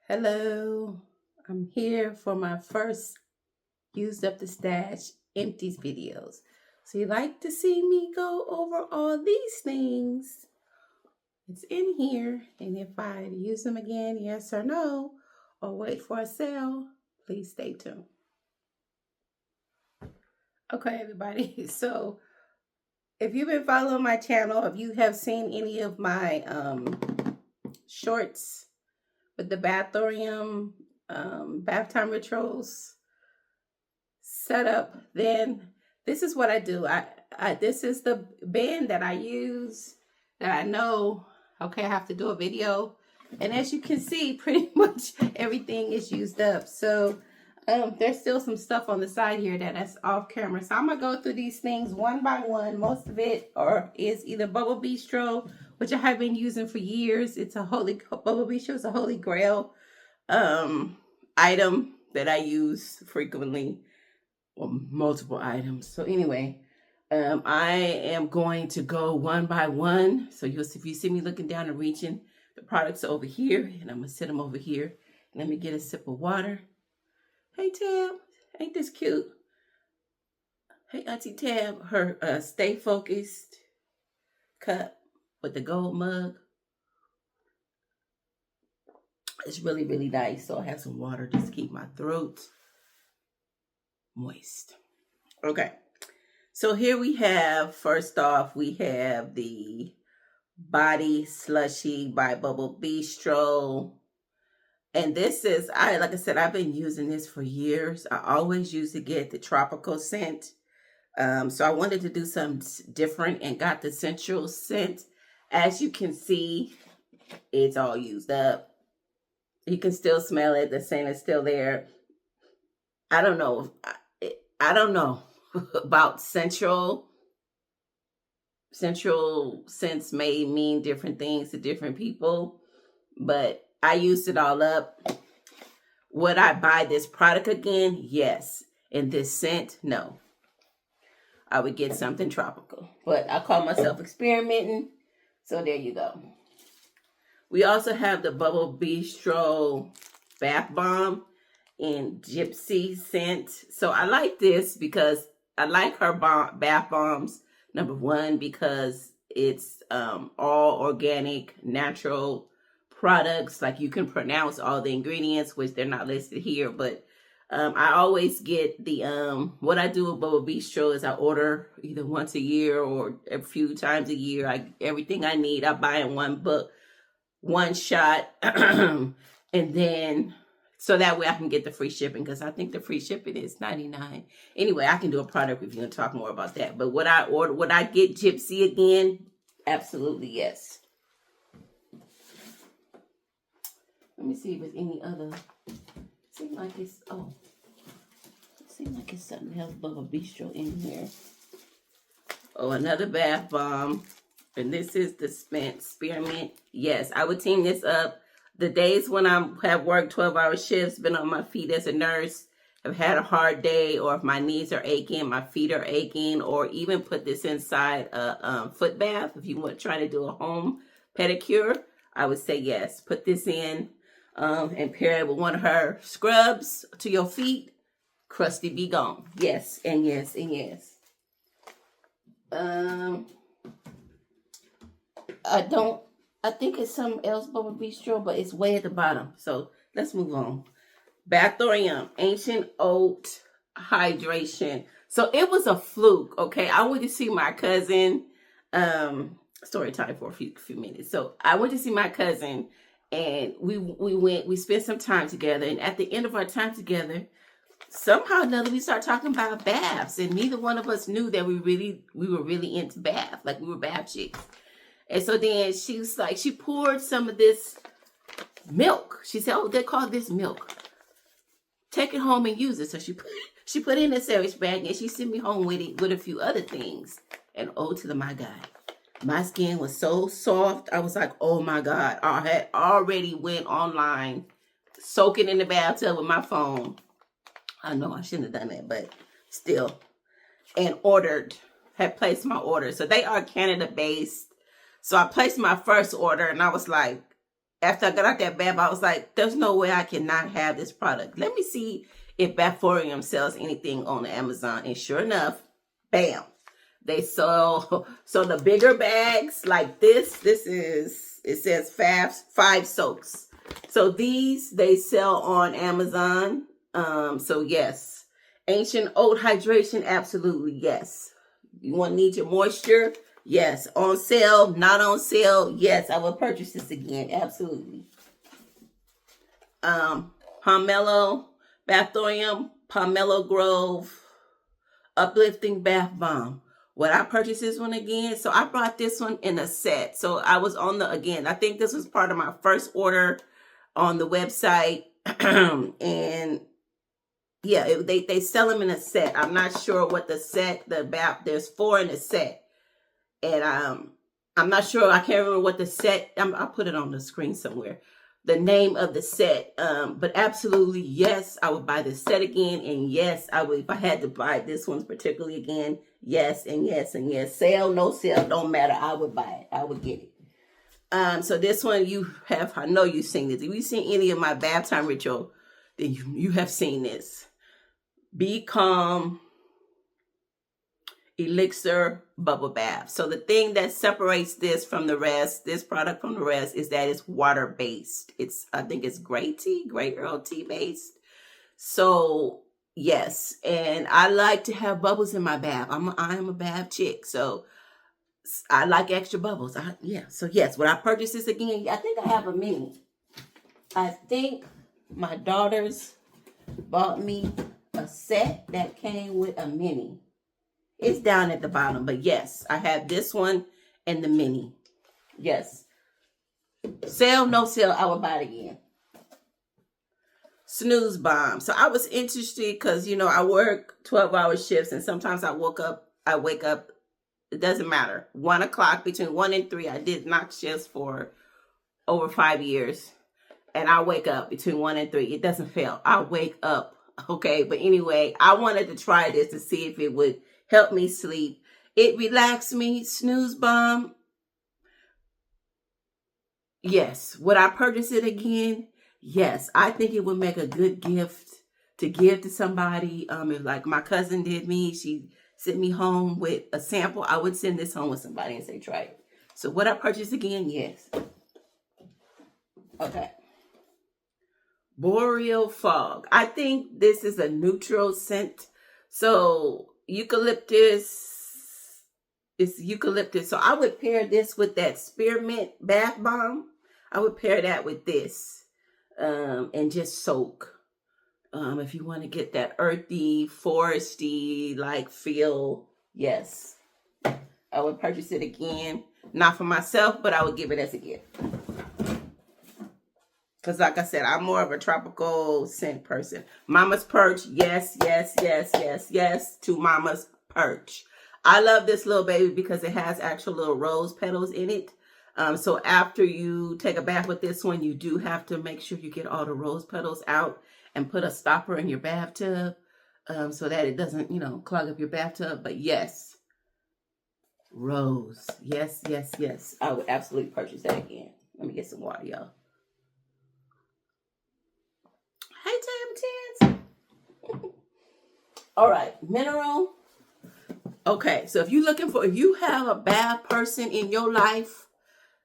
Hello, I'm here for my first Used Up the Stash Empties videos. So you like to see me go over all these things? It's in here, and if I use them again, yes or no, or wait for a sale, please stay tuned. Okay, everybody, so if you've been following my channel, if you have seen any of my shorts with the Bathorium bath time rituals set up, then this is what I do. This is the band that I use that I know, okay, I have to do a video. And as you can see, pretty much everything is used up. So there's still some stuff on the side here that's off camera. So I'm going to go through these things one by one. Most of it is either Bubble Bistro, which I have been using for years. Bubble Bistro is a holy grail item that I use frequently, or multiple items. So anyway, I am going to go one by one. So if you see me looking down and reaching, the products are over here, and I'm gonna set them over here. Let me get a sip of water. Hey Tab, ain't this cute? Hey Auntie Tab, her Stay Focused cup with the gold mug. It's really, really nice. So I have some water just to keep my throat moist. Okay. So here we have, first off, we have the Body Slushie by Bubble Bistro. And this is, like I said, I've been using this for years. I always used to get the tropical scent. So I wanted to do something different and got the sensual scent. As you can see, it's all used up. You can still smell it. The scent is still there. I don't know about sensual scents may mean different things to different people, but I used it all up. Would I buy this product again? Yes. And this scent? No. I would get something tropical, but I call myself experimenting. So there you go. We also have the Bubble Bistro Bath Bomb in Gypsy scent. So I like this because I like her bath bombs. Number one, because it's all organic, natural products. Like you can pronounce all the ingredients, which they're not listed here. But I always get the, what I do with Bubble Bistro is I order either once a year or a few times a year. Everything I need, I buy in one shot. And then, so that way I can get the free shipping, because I think the free shipping is $99. Anyway, I can do a product review and talk more about that. But would I get Gypsy again? Absolutely, yes. Let me see if there's any other. Seems like it's something else, Bubble Bistro in here. Oh, another bath bomb. And this is the Spearmint. Yes, I would team this up. The days when I have worked 12-hour shifts, been on my feet as a nurse, have had a hard day, or if my knees are aching, my feet are aching, or even put this inside a foot bath. If you want to try to do a home pedicure, I would say yes. Put this in and pair it with one of her scrubs to your feet. Crusty be gone. Yes, and yes, and yes. I think it's something else, Bubble Bistro, but it's way at the bottom. So let's move on. Bathorium, Ancient Oat Hydration. So it was a fluke, okay? I went to see my cousin. Story time for a few minutes. So I went to see my cousin, and we spent some time together. And at the end of our time together, somehow or another, we started talking about baths, and neither one of us knew that we were really into bath, like we were bath chicks. And so then she was like, she poured some of this milk. She said, "Oh, they call this milk. Take it home and use it." So she put it in a sandwich bag, and she sent me home with it with a few other things. And oh, to my God, my skin was so soft. I was like, oh my God, I had already went online, soaking in the bathtub with my phone. I know I shouldn't have done that, but still, and had placed my order. So they are Canada based. So I placed my first order, and I was like, after I got out that bath, I was like, there's no way I cannot have this product. Let me see if Bathorium sells anything on Amazon. And sure enough, bam. They sell, so the bigger bags like this is, it says five soaks. So these, they sell on Amazon. So yes. Ancient Oat Hydration, absolutely, yes. You want to need your moisture? Yes. On sale, not on sale, yes, I will purchase this again, absolutely. Pomelo, Bathorium, Pomelo Grove, Uplifting Bath Bomb. Would I purchase this one again? So I brought this one in a set. So I was on the, again, I think this was part of my first order on the website. And yeah, they sell them in a set. I'm not sure what the set, there's 4 in a set. And I'm not sure, I can't remember what the set, I'll put it on the screen somewhere. The name of the set. But absolutely, yes, I would buy this set again. And yes, I would, if I had to buy this one particularly again, yes, and yes, and yes. Sale, no sale, don't matter. I would buy it. I would get it. So this one you have, I know you've seen this. If you've seen any of my bath time ritual, then you have seen this. BeCalm Elixir Bubble Bath. So the thing that separates this from the rest, this product from the rest, is that it's water based. It's, I think it's great Earl tea based. So yes, and I like to have bubbles in my bath. I am a bath chick, so I like extra bubbles. Yeah. So yes, when I purchase this again, I think I have a mini. I think my daughters bought me a set that came with a mini. It's down at the bottom, but yes, I have this one and the mini. Yes. Sale, no sale, I will buy it again. Snooze bomb. So I was interested because, you know, I work 12-hour shifts and sometimes I wake up, it doesn't matter. 1 o'clock, between 1 and 3, I did knock shifts for over 5 years. And I wake up between 1 and 3. It doesn't fail. I wake up. Okay, but anyway, I wanted to try this to see if it would help me sleep. It relaxed me. Snooze bomb. Yes. Would I purchase it again? Yes. I think it would make a good gift to give to somebody. If like my cousin did me, she sent me home with a sample. I would send this home with somebody and say, try it. So would I purchase again? Yes. Okay. Boreal fog. I think this is a neutral scent. So eucalyptus. It's eucalyptus. So I would pair this with that spearmint bath bomb. I would pair that with this. And just soak. If you want to get that earthy, foresty like feel. Yes. I would purchase it again. Not for myself, but I would give it as a gift. Because like I said, I'm more of a tropical scent person. Mama's Perch. Yes, yes, yes, yes, yes to Mama's Perch. I love this little baby because it has actual little rose petals in it. So after you take a bath with this one, you do have to make sure you get all the rose petals out and put a stopper in your bathtub so that it doesn't, you know, clog up your bathtub. But yes, rose. Yes, yes, yes. I would absolutely purchase that again. Let me get some water, y'all. Hey, Tam. All right, mineral. Okay, so if you have a bath person in your life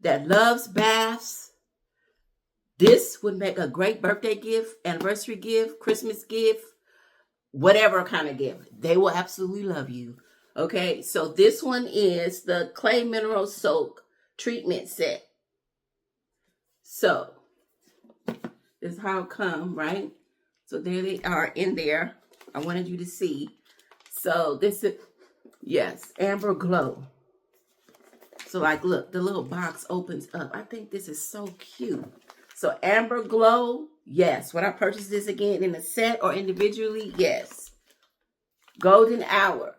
that loves baths, this would make a great birthday gift, anniversary gift, Christmas gift, whatever kind of gift. They will absolutely love you. Okay, so this one is the Clay Mineral Soak Treatment Set. So this is how it come, right? So there they are in there. I wanted you to see. So this is, yes, Amber Glow. So like, look, the little box opens up. I think this is so cute. So Amber Glow, yes. Would I purchase this again in a set or individually? Yes. Golden Hour.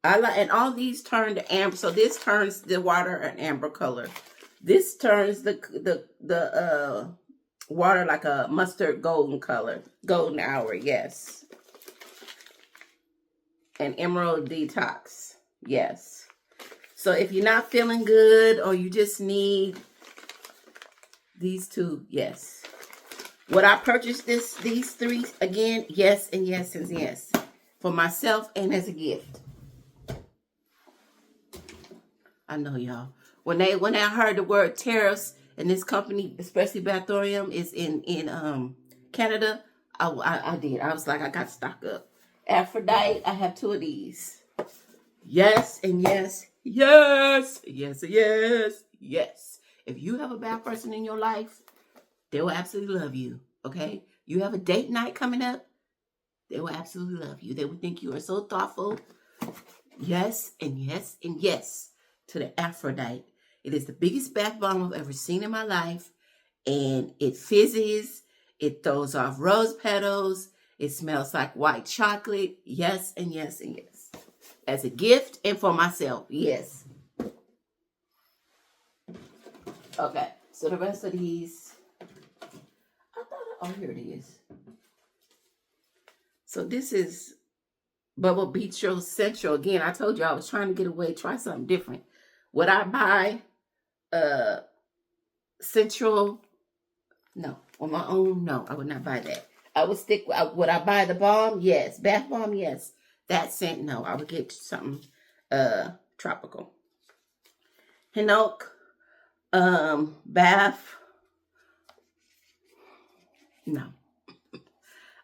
I like, and all these turn to amber. So this turns the water an amber color. This turns the water like a mustard golden color. Golden Hour, yes. And Emerald Detox, yes. So if you're not feeling good or you just need these two, yes. Would I purchase these three again? Yes, and yes, and yes. For myself and as a gift. I know, y'all. When I heard the word tariffs, and this company, especially Bathorium, is in Canada, I did. I was like, I got to stock up. Aphrodite, I have 2 of these. Yes, and yes. Yes, yes, yes, yes. If you have a bad person in your life, they will absolutely love you, okay? You have a date night coming up, they will absolutely love you. They will think you are so thoughtful. Yes, and yes, and yes to the Aphrodite. It is the biggest bath bomb I've ever seen in my life. And it fizzes. It throws off rose petals. It smells like white chocolate. Yes, and yes, and yes. As a gift and for myself. Yes. Okay. So the rest of these. Oh, here it is. So this is Bubble Bistro Central. Again, I told you I was trying to get away, try something different. Would I buy Central? No. On my own? No, I would not buy that. I would stick with, would I buy the balm? Yes. Bath bomb? Yes. That scent? No. I would get something tropical. Hinoki bath. No.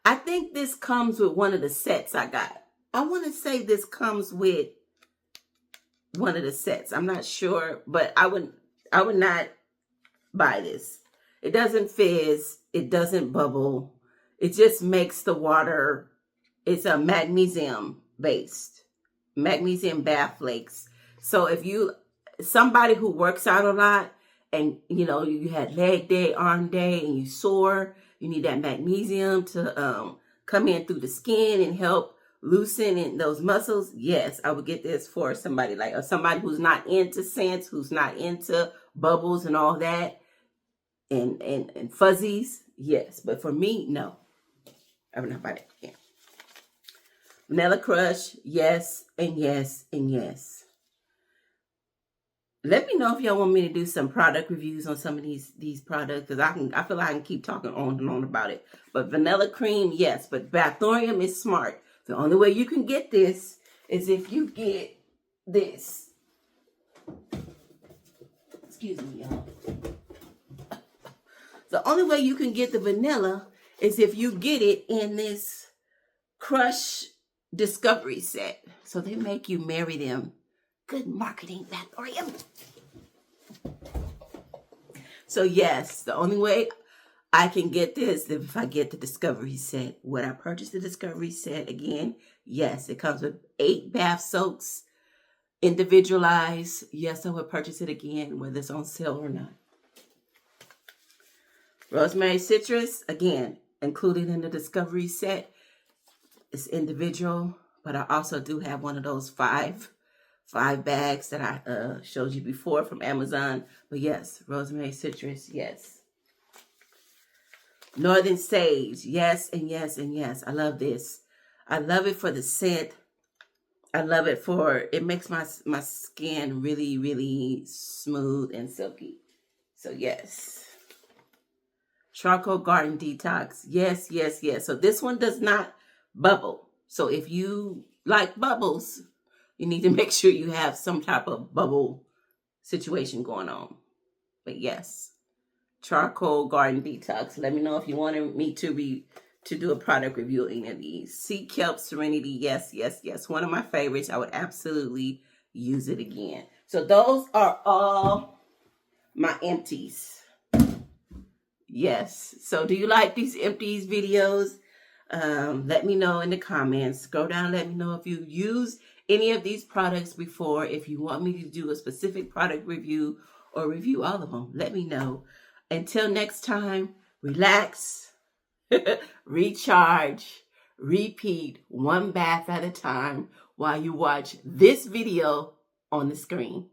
I think this comes with one of the sets I got. I want to say this comes with one of the sets. I'm not sure, but I would not buy this. It doesn't fizz. It doesn't bubble. It just makes the water. It's a magnesium based. Magnesium bath flakes. So if you, somebody who works out a lot and you know, you had leg day, arm day, and you sore, you need that magnesium to come in through the skin and help loosen in those muscles. Yes, I would get this for somebody like, or somebody who's not into scents, who's not into bubbles and all that. And fuzzies, yes. But for me, no. I would not buy that again. Vanilla Crush, yes, and yes, and yes. Let me know if y'all want me to do some product reviews on some of these products, because I feel like I can keep talking on and on about it. But vanilla cream, yes. But Bathorium is smart. The only way you can get this is if you get this. Excuse me, y'all. The only way you can get the vanilla is if you get it in this Crush Discovery set. So they make you marry them. Good marketing, Bathorium. So yes, the only way I can get this is if I get the Discovery set. Would I purchase the Discovery set again? Yes, it comes with 8 bath soaks, individualized. Yes, I would purchase it again, whether it's on sale or not. Rosemary Citrus, again, included in the Discovery set. It's individual, but I also do have one of those five bags that I showed you before from Amazon. But yes, Rosemary Citrus, yes. Northern Sage, yes, and yes, and yes. I love this. I love it for the scent. I love it for, it makes my skin really, really smooth and silky. So yes. Charcoal Garden Detox. Yes, yes, yes. So this one does not bubble. So if you like bubbles, you need to make sure you have some type of bubble situation going on. But yes, Charcoal Garden Detox. Let me know if you wanted me to do a product review of any of these. Sea Kelp Serenity. Yes, yes, yes. One of my favorites. I would absolutely use it again. So those are all my empties. Yes. So do you like these empties videos? Let me know in the comments. Scroll down. Let me know if you used any of these products before. If you want me to do a specific product review or review all of them, let me know. Until next time, relax, recharge, repeat, one bath at a time while you watch this video on the screen.